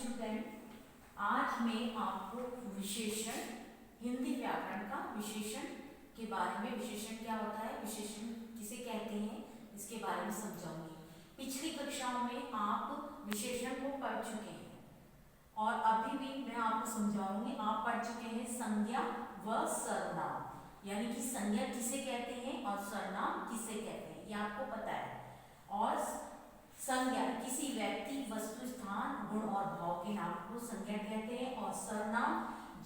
Student, आज मैं आपको विशेषण हिंदी व्याकरण का विशेषण के बारे में, विशेषण क्या होता है, विशेषण किसे कहते हैं, इसके बारे में समझाऊंगी। पिछली कक्षाओं में आप विशेषण को पढ़ चुके हैं और अभी भी मैं आपको समझाऊंगी। आप पढ़ चुके हैं संज्ञा व सर्वनाम, यानी कि संज्ञा किसे कहते हैं और सर्वनाम किसे कहते हैं, ये आपको पता है। और संज्ञा किसी व्यक्ति, वस्तु, स्थान, गुण और भाव के नाम को संज्ञा कहते हैं। और सर्वनाम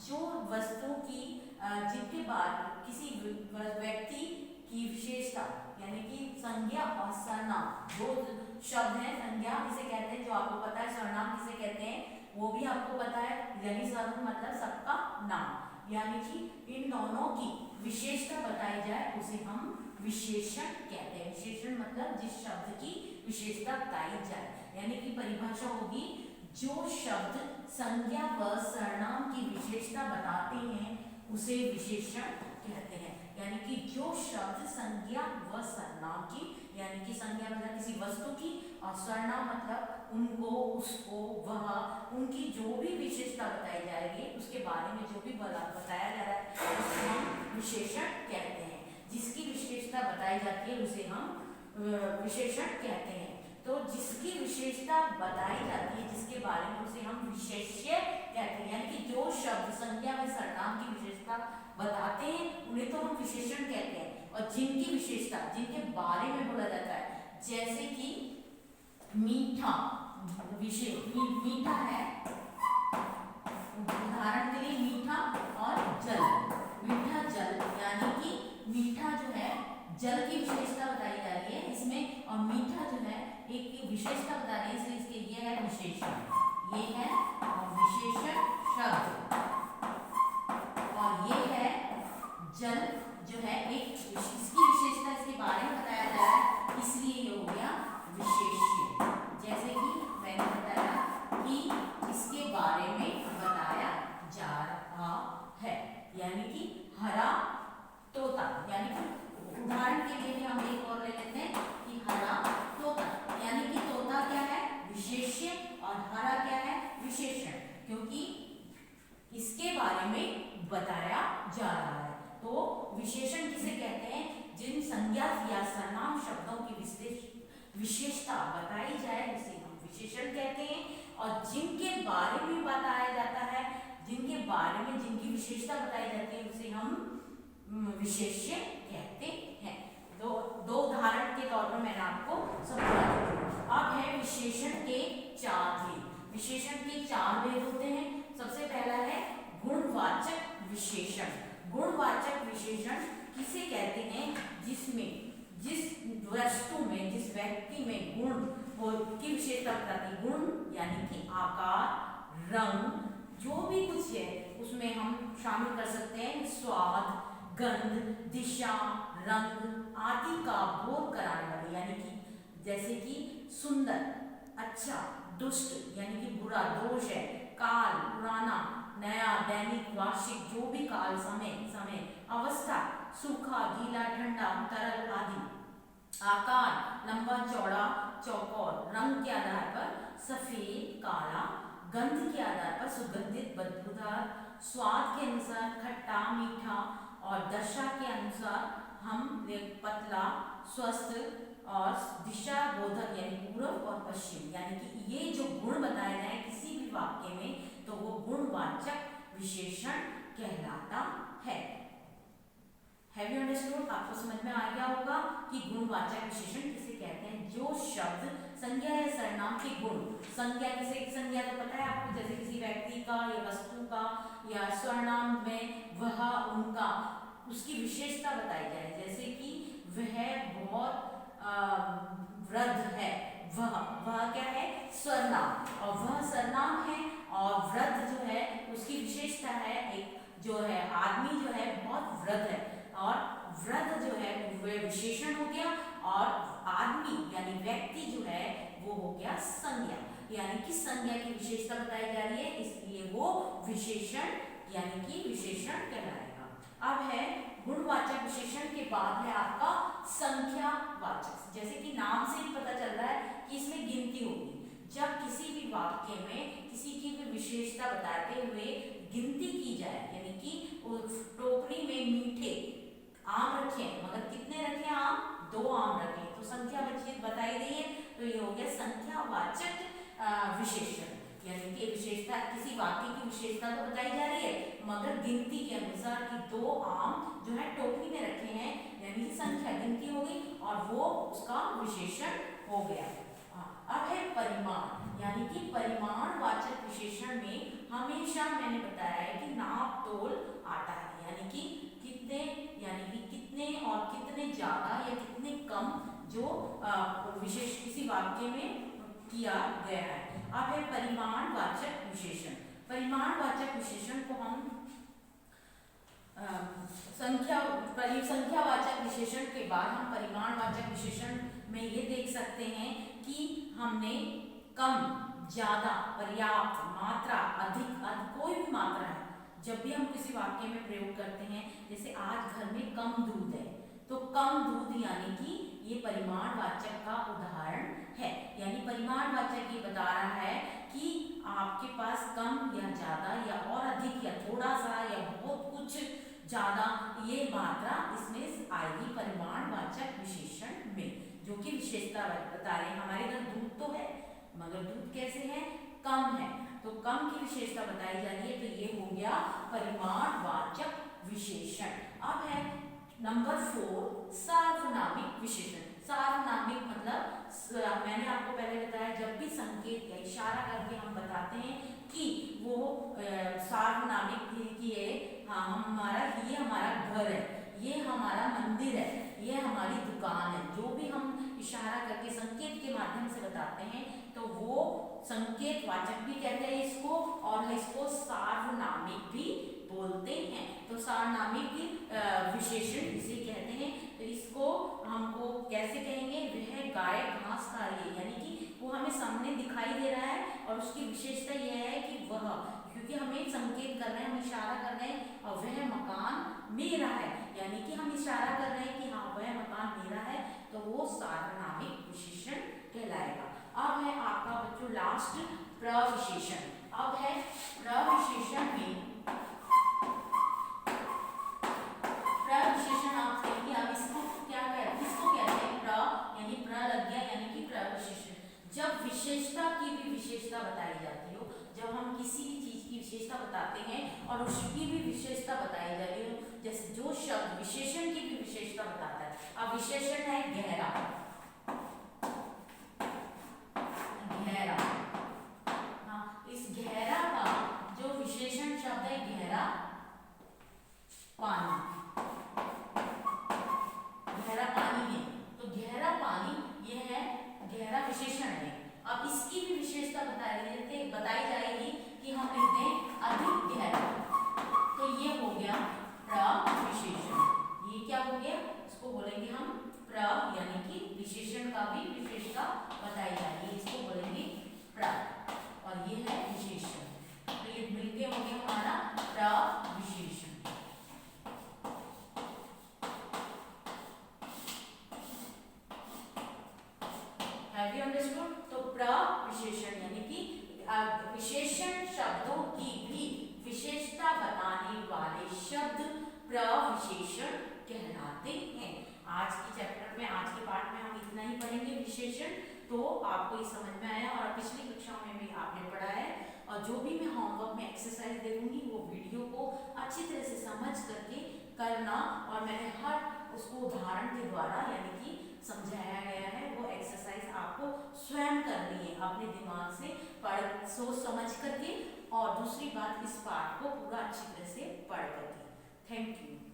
जो वस्तु की जिनके बाद किसी व्यक्ति की विशेषता, यानी कि संज्ञा और सर्वनाम दो शब्द हैं। संज्ञा किसे कहते हैं जो आपको पता है, सर्वनाम किसे कहते हैं वो भी आपको पता है। यानी सर्व मतलब सबका नाम, यानी कि इन दोनों की विशेषता बताई जाए उसे हम विशेषण कहते हैं। विशेषण मतलब जिस शब्द की विशेषता बताई जाए, यानी कि परिभाषा होगी जो शब्द संज्ञा व सर्वनाम की विशेषता बताते हैं उसे विशेषण कहते हैं। यानी कि जो शब्द संज्ञा व सर्वनाम की, यानी कि संज्ञा मतलब किसी वस्तु की और सर्वनाम मतलब उनको, उसको, वह, उनकी जो भी विशेषता बताई जाएगी उसके बारे में जो भी बताया जा रहा है उसे हम विशेषण कहते हैं। जिसकी विशेषता बताई जाती है उसे हम विशेषण कहते हैं। तो जिसकी विशेषता बताई जाती है, जिसके बारे में, उसे हम विशेष्य कहते हैं। यानी कि जो शब्द संज्ञा व सर्वनाम की विशेषता बताते हैं उन्हें तो हम विशेषण कहते हैं। और जिनकी विशेषता, जिनके बारे में बोला जाता है, जैसे कि मीठा, मीठा है, उदाहरण के लिए मीठा और जल। मीठा जल, यानी कि मीठा जो है जल की विशेषता बताई जा रही है इसमें, और मीठा जो है एक विशेषता बता रही है, इसलिए इसके ये है विशेषण, ये है विशेषण शब्द, और ये है जल जो है एक इसकी विशेषता, इसके बारे में बताया जा रहा है, इसलिए ये हो गया विशेष्य। जैसे कि मैंने बताया कि इसके बारे में बताया जा रहा है, यानी कि हरा तोता, यानी कि उदाहरण के लिए हम एक और ले लेते हैं कि हरा तोता, यानी कि तोता क्या है विशेष्य और हरा क्या है विशेषण, क्योंकि इसके बारे में बताया जा रहा है। तो विशेषण किसे कहते हैं, जिन संज्ञा या सर्वनाम शब्दों की विशेषता बताई जाए उसे हम विशेषण कहते हैं। और जिनके बारे में बताया जाता है, जिनके बारे में जिनकी विशेषता बताई जाती है उसे हम विशेष्य कहते हैं। दो उदाहरण के तौर पर मैंने आपको समझा दिया। अब है विशेषण के चार भेद। विशेषण के चार भेद होते हैं। सबसे पहला है गुणवाचक विशेषण। गुणवाचक विशेषण किसे कहते हैं, जिसमें जिस वस्तु में, जिस व्यक्ति में गुण की विशेषता बताती है। गुण यानी कि आकार, रंग, जो भी कुछ है उसमें हम शामिल कर सकते हैं स्वाद, गंध, दिशा, रंग आदि का बोध कराने वाले, यानी कि जैसे कि सुंदर, अच्छा, दुष्ट यानी कि बुरा, दोष है, काल, पुराना, नया, दैनिक, वार्षिक, जो भी काल, समय, अवस्था, सूखा, गीला, ठंडा, तरल आदि, आकार लंबा, चौड़ा, चौकोर, रंग के आधार पर सफेद, काला, गंध के आधार पर सुगंधित, बदबूदार, स्वाद के अनुसार खट्टा, मीठा, और दशा के अनुसार हम पतला, स्वस्थ, और दिशा बोधक यानी पूर्व और पश्चिम, यानी कि ये जो गुण बताए जाए किसी भी वाक्य में तो वो गुणवाचक विशेषण कहलाता है। Have you understood? आपको समझ में आ गया होगा कि गुणवाचक विशेषण किसे कहते हैं, जो शब्द संज्ञा या सर्वनाम के गुण, संज्ञा किसे, संज्ञा तो पता है आपको, जैसे किसी व्यक्ति का या वस्तु का, या सर्वनाम में वह, उनका, उसकी विशेषता बताई जाए, जैसे कि वह बहुत वृद्ध है, वह क्या है सर्वनाम, और वह सर्वनाम है, और वृद्ध जो है उसकी विशेषता है, एक जो है आदमी जो है बहुत वृद्ध है, और वृद्ध जो है वह विशेषण हो गया, और आदमी यानी व्यक्ति जो है वो हो गया संज्ञा, यानी कि संज्ञा की विशेषता बताई जा रही है, इसलिए वो विशेषण यानी कि विशेषण कहलाएगा। अब है गुणवाचक विशेषण के बाद है आपका संख्यावाचक। जैसे कि नाम से ही पता चल रहा है कि इसमें गिनती होगी। जब किसी भी वाक्य में किसी की विशेषता बताते हुए गिनती की जाए, यानी कि उस टोकरी में मीठे आम रखे हैं, मगर कितने रखे आम? 2 आम रखे, तो संख्या बताई गई है, तो ये हो गया संख्यावाचक विशेषण, यानी कि विशेषता किसी वाक्य की विशेषता तो बताई जा रही है, मगर गिनती के अनुसार कि 2 आम जो है टोकरी में रखे हैं, यानी कि संख्या गिनती हो गई और वो उसका विशेषण हो गया। अब है परिमाण, यानी कि परिमाणवाचक विशेषण में हमेशा मैंने बताया है कि नाप तोल आता है, यानी कि कितने, यानी कि कितने और कितने ज्यादा या कितने कम जो विशेष किसी वाक्य में किया गया है। अब है परिमाणवाचक विशेषण। परिमाणवाचक विशेषण को हम संख्यावाचक विशेषण के बाद हम परिमाणवाचक विशेषण में ये देख सकते हैं कि हमने कम, ज्यादा, पर्याप्त, मात्रा, अधिक, कोई भी मात्रा है जब भी हम किसी वाक्य में प्रयोग करते हैं, जैसे आज घर में कम दूध है, तो कम दूध यानी कि ये परिमाणवाचक का उदाहरण है, यानी परिमाणवाचक ये बता रहा है कि आपके पास कम या ज्यादा या और अधिक या थोड़ा सा या बहुत कुछ ज्यादा, ये मात्रा इसमें आएगी परिमाणवाचक विशेषण में, जो कि विशेषता बता रहे हैं। हमारे घर दूध तो है, मगर दूध कैसे है? कम है, तो कम की विशेषता बताई जा रही है, तो ये हो गया परिमाणवाचक विशेषण। अब है नंबर 4 सार्वनामिक विशेषण। सार्वनामिक मतलब मैंने आपको पहले बताया, जब भी संकेत या इशारा करके हम बताते हैं कि वो सार्वनामिक की है, हाँ हमारा, ये हमारा घर है, ये हमारा मंदिर है, ये हमारी दुकान है, जो भी हम इशारा करके संकेत के माध्यम से बताते हैं, तो वो संकेत वाचक भी कहते हैं इसको, और इसको सार्वनामिक भी बोलते हैं। तो सार्वनामिक विशेषण इसे कहते हैं। तो इसको हमको कैसे कहेंगे? वह गाय घास खा रही है, यानी कि वो हमें सामने दिखाई दे रहा है और उसकी विशेषता यह है कि वह, क्योंकि हमें संकेत कर रहे हैं, हम इशारा कर रहे हैं, और वह मकान मेरा है, यानी कि हम इशारा कर रहे हैं कि हाँ वह मकान मेरा है, तो वो सार्वनामिक विशेषण कहलाएगा। अब है आपका बच्चों लास्ट प्रविशेषण। अब है प्रविशेषण में, प्रविशेषण आप देखिए, अब इसको क्या कहते हैं? इसको कहते हैं प्र, यानी प्र लग गया, यानी कि प्रविशेषण। जब विशेषता की भी विशेषता बताई जाती हो, जब हम किसी भी चीज की विशेषता बताते हैं और उसकी भी विशेषता बताई जा रही हो, जैसे जो शब्द विशेषण की भी विशेषता बताता है। अब विशेषण है गहरा, गहरा, हाँ, इस गहरा का जो विशेषण शब्द है गहरा पानी, गहरा पानी है, तो गहरा पानी ये है गहरा विशेषण है। अब इसकी भी विशेषता बताई जाएगी कि हम लिखते हैं अधिक गहरा, तो ये हो गया प्रविशेषण। ये क्या हो गया? इसको बोलेंगे हम प्र, यानी कि विशेषण का भी विशेषता बताई जाएगी, इसको बोलेंगे प्र, और ये है विशेषण। तो ये मिलके हो गया हमारा प्रविशेषण। Have you understood? तो प्रविशेषण यानी कि विशेषण शब्दों की भी विशेषता बताने वाले शब्द प्रविशेषण कहलाते हैं। आज के चैप्टर में, आज के पाठ में हम इतना ही पढ़ेंगे विशेषण। तो आपको ये समझ में आया, और पिछली कक्षाओं में भी आपने पढ़ा है, और जो भी मैं होमवर्क में एक्सरसाइज दे दूंगी वो वीडियो को अच्छी तरह से समझ करके करना, और मैंने हर उसको उदाहरण के द्वारा यानी कि समझाया गया है, वो एक्सरसाइज आपको स्वयं करनी है, अपने दिमाग से पढ़ सोच समझ करके, और दूसरी बात इस पाठ को पूरा अच्छी तरह से पढ़ करके। Thank you.